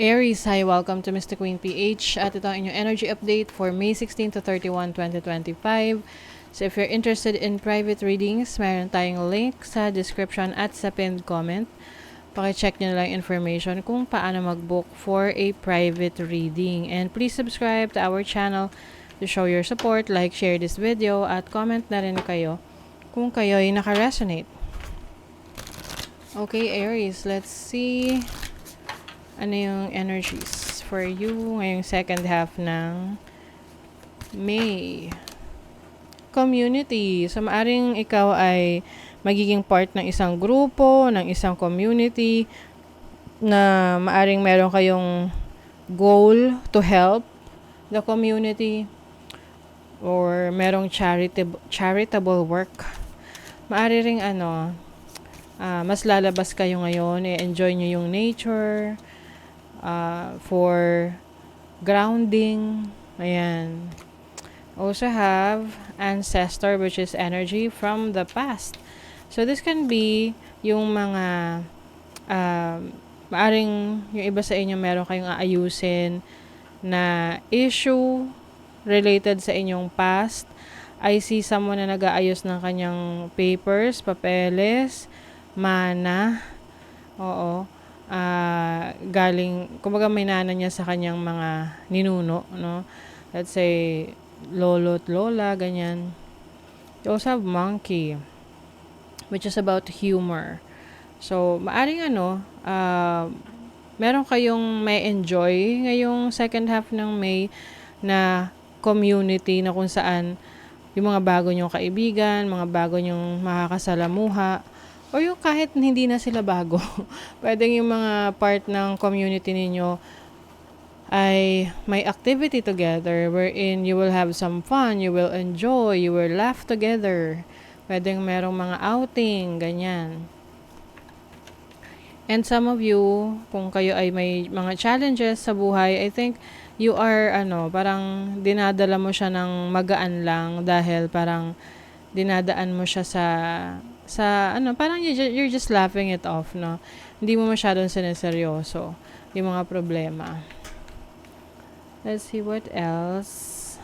Aries, hi, welcome to Mr. Queen PH at ito ang inyong energy update for May 16 to 31, 2025. So if you're interested in private readings, meron tayong link sa description at sa pinned comment. Pakicheck nyo lang information kung paano mag-book for a private reading. And please subscribe to our channel to show your support, like, share this video, at comment na rin kayo kung kayo ay naka-resonate. Okay, Aries, let's see ano yung energies for you ngayong second half ng May. Community. So, maaring ikaw ay magiging part ng isang grupo, ng isang community, na maaring meron kayong goal to help the community, or merong charitable work. Maari ring mas lalabas kayo ngayon, i-enjoy nyo yung nature, for grounding. Ayan. Also have ancestor, which is energy from the past. So this can be yung mga maaring yung iba sa inyo meron kayong aayusin na issue related sa inyong past. I see someone na nag-aayos ng kanyang papers, papeles, mana. Oo. Galing, kumbaga may nana niya sa kanyang mga ninuno, no? Let's say, lolo at lola, ganyan. You also have monkey, which is about humor. So, maaring meron kayong may enjoy ngayong second half ng May na community na kung saan yung mga bago nyong kaibigan, mga bago nyong makakasalamuha, o yung kahit hindi na sila bago. Pwedeng yung mga part ng community ninyo ay may activity together wherein you will have some fun, you will enjoy, you will laugh together. Pwedeng merong mga outing, ganyan. And some of you, kung kayo ay may mga challenges sa buhay, I think you are, parang dinadala mo siya ng magaan lang dahil parang dinadaan mo siya parang you're just laughing it off, no? Hindi mo masyadong sineseryoso yung mga problema. Let's see what else.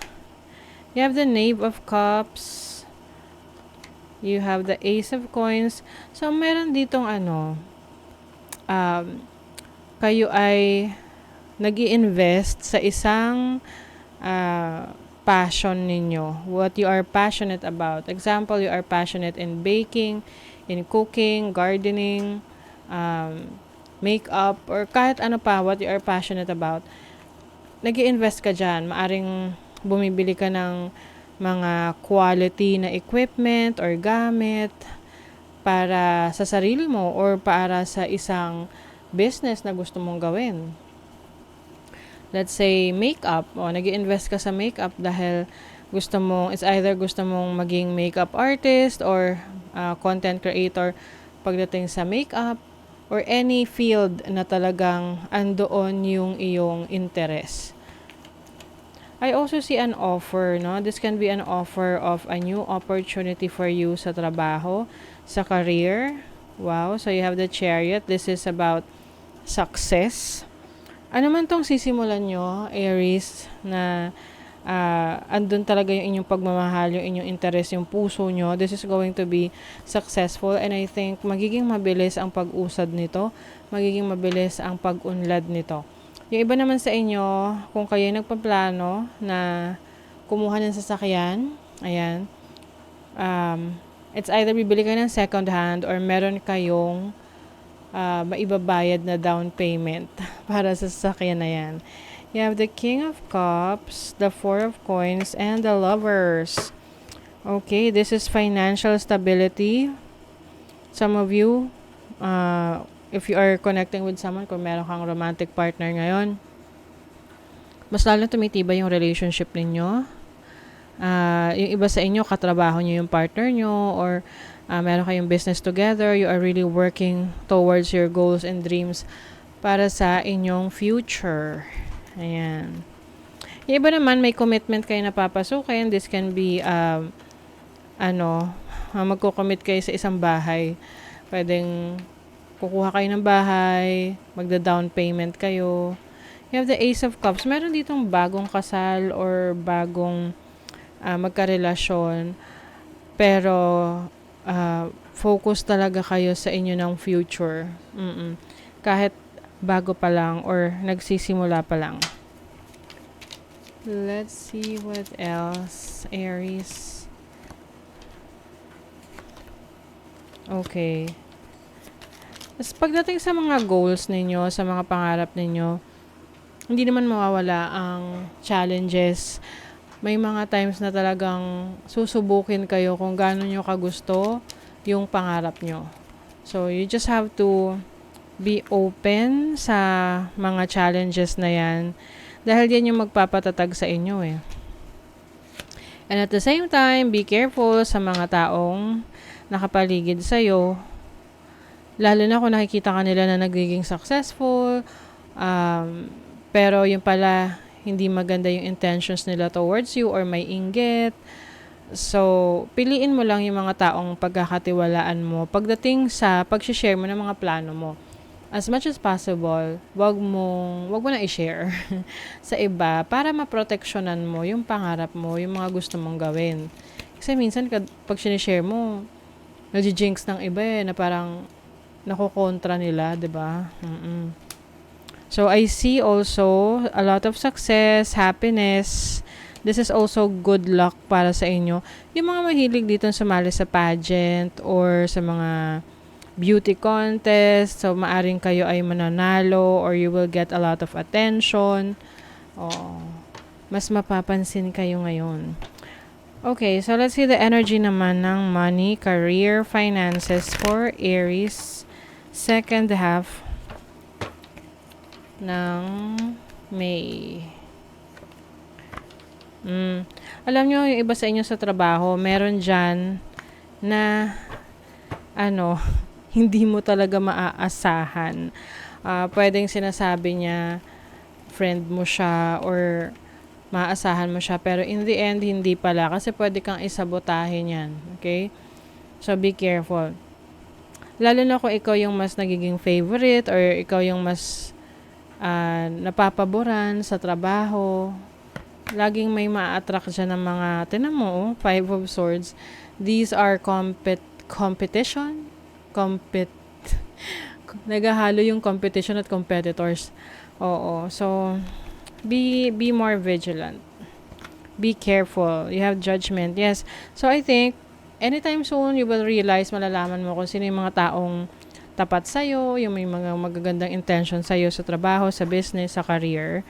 You have the Knave of Cups. You have the Ace of Coins. So, meron ditong kayo ay nag-i-invest sa isang passion ninyo, what you are passionate about. Example, you are passionate in baking, in cooking, gardening, makeup, or kahit ano pa, what you are passionate about. Nag-i-invest ka dyan. Maaring bumibili ka ng mga quality na equipment or gamit para sa sarili mo or para sa isang business na gusto mong gawin. Let's say, makeup. Nag-i-invest ka sa makeup dahil it's either gusto mong maging makeup artist or content creator pagdating sa makeup, or any field na talagang andoon yung iyong interest. I also see an offer, no? This can be an offer of a new opportunity for you sa trabaho, sa career. Wow, so you have the Chariot. This is about success. Ano man tong sisimulan nyo, Aries, na andun talaga yung inyong pagmamahal, yung inyong interest, yung puso nyo, this is going to be successful, and I think magiging mabilis ang pag-usad nito, magiging mabilis ang pag-unlad nito. Yung iba naman sa inyo, kung kayo nagpaplano na kumuha ng sasakyan, ayan, it's either bibili kayo ng second hand or meron kayong maibabayad na down payment para sa sasakyan na yan. You have the King of Cups, the Four of Coins, and the Lovers. Okay, this is financial stability. Some of you, if you are connecting with someone, kung meron kang romantic partner ngayon, mas lalo tumitibay yung relationship ninyo. Yung iba sa inyo, katrabaho nyo yung partner nyo, or meron kayong business together, you are really working towards your goals and dreams para sa inyong future. Ayan. Yung iba naman, may commitment kayo na papasukin. This can be, magko-commit kayo sa isang bahay. Pwedeng kukuha kayo ng bahay, magda-down payment kayo, You have the Ace of Cups. Meron ditong bagong kasal or bagong magkarelasyon. Pero, focus talaga kayo sa inyo ng future. Kahit bago pa lang or nagsisimula pa lang. Let's see what else. Aries. Okay. Tapos pagdating sa mga goals ninyo, sa mga pangarap ninyo, hindi naman mawawala ang challenges. May mga times na talagang susubukin kayo kung gaano nyo kagusto yung pangarap nyo. So, you just have to be open sa mga challenges na yan. Dahil yan yung magpapatatag sa inyo eh. And at the same time, be careful sa mga taong nakapaligid sa'yo. Lalo na kung nakikita ka nila na nagiging successful, pero yung pala, hindi maganda yung intentions nila towards you or may inggit. So, piliin mo lang yung mga taong pagkakatiwalaan mo pagdating sa pag-share mo ng mga plano mo. As much as possible, wag mo na i-share sa iba para maproteksyonan mo yung pangarap mo, yung mga gusto mong gawin. Kasi minsan, pag sinishare mo, nag-jinx ng iba na parang nakokontra nila, 'di ba? So I see also a lot of success, happiness. This is also good luck para sa inyo. Yung mga mahilig dito sumali sa pageant or sa mga beauty contest, so maaring kayo ay mananalo or you will get a lot of attention. Mas mapapansin kayo ngayon. Okay, so let's see the energy naman ng money, career, finances for Aries. Second half ng May. Alam nyo, yung iba sa inyo sa trabaho, meron dyan na hindi mo talaga maaasahan. Pwedeng sinasabi niya, friend mo siya or maaasahan mo siya. Pero in the end, hindi pala. Kasi pwede kang isabotahin yan. Okay? So, be careful. Lalo na kung ikaw yung mas nagiging favorite or ikaw yung mas napapaboran sa trabaho. Laging may ma-attract dyan ng mga, tinan mo, Five of Swords. These are competition. Naghahalo yung competition at competitors. Oo. So, be more vigilant. Be careful. You have judgment. Yes. So, I think, anytime soon, you will realize, malalaman mo kung sino yung mga taong tapat sa'yo, yung may mga magagandang intention sa'yo sa trabaho, sa business, sa career,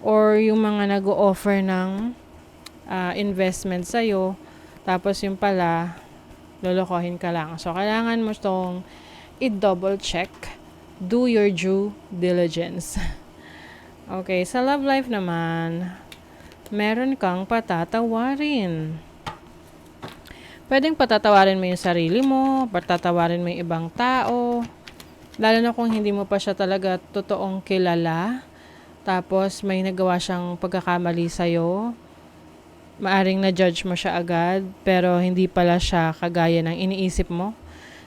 or yung mga nag-o-offer ng investment sa'yo, tapos yung pala, lolokohin ka lang. So, kailangan mo itong i-double check. Do your due diligence. Okay, sa love life naman, meron kang patatawarin. Pwedeng patatawarin mo yung sarili mo, patatawarin mo yung ibang tao, lalo na kung hindi mo pa siya talaga totoong kilala, tapos may nagawa siyang pagkakamali sa'yo, maaring na-judge mo siya agad, pero hindi pala siya kagaya ng iniisip mo.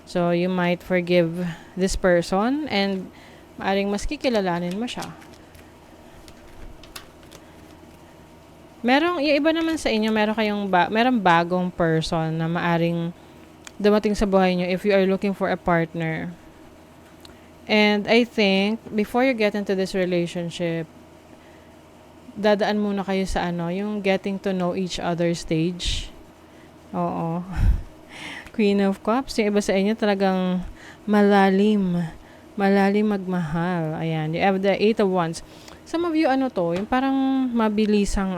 So, you might forgive this person and maaring mas kikilalanin mo siya. Yung iba naman sa inyo, merong bagong person na maaring dumating sa buhay nyo if you are looking for a partner. And I think, before you get into this relationship, dadaan muna kayo sa yung getting to know each other stage. Oo. Queen of Cups, yung iba sa inyo talagang malalim magmahal. Ayan, you have the Eight of Wands. Some of you, yung parang mabilisang,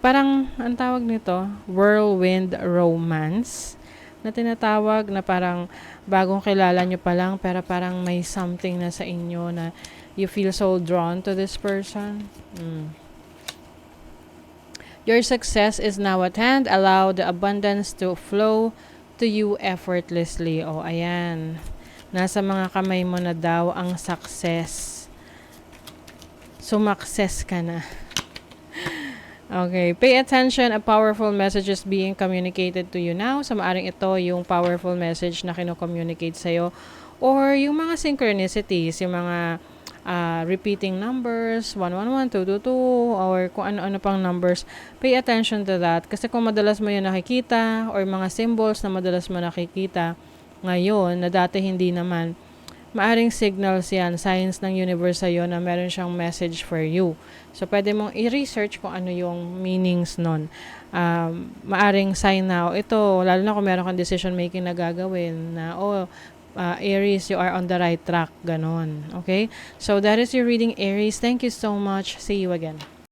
parang, ang tawag nito, whirlwind romance, na tinatawag na parang bagong kilala nyo pa lang, pero parang may something na sa inyo na you feel so drawn to this person. Your success is now at hand. Allow the abundance to flow to you effortlessly. O, ayan. Nasa mga kamay mo na daw ang success. Sumakses ka na. Okay. Pay attention. A powerful message is being communicated to you now. So, maaring ito yung powerful message na kino-communicate sa'yo. Or yung mga synchronicities, yung mga repeating numbers, 111, 222, or kung ano-ano pang numbers, pay attention to that. Kasi kung madalas mo yun nakikita, or mga symbols na madalas mo nakikita ngayon, na dati hindi naman, maaring signals yan, signs ng universe sa'yo na meron siyang message for you. So, pwede mong i-research kung ano yung meanings nun. Maaring sign na, ito, lalo na kung meron kang decision making na gagawin, na, Aries, you are on the right track, ganon. Okay? So, that is your reading, Aries. Thank you so much. See you again.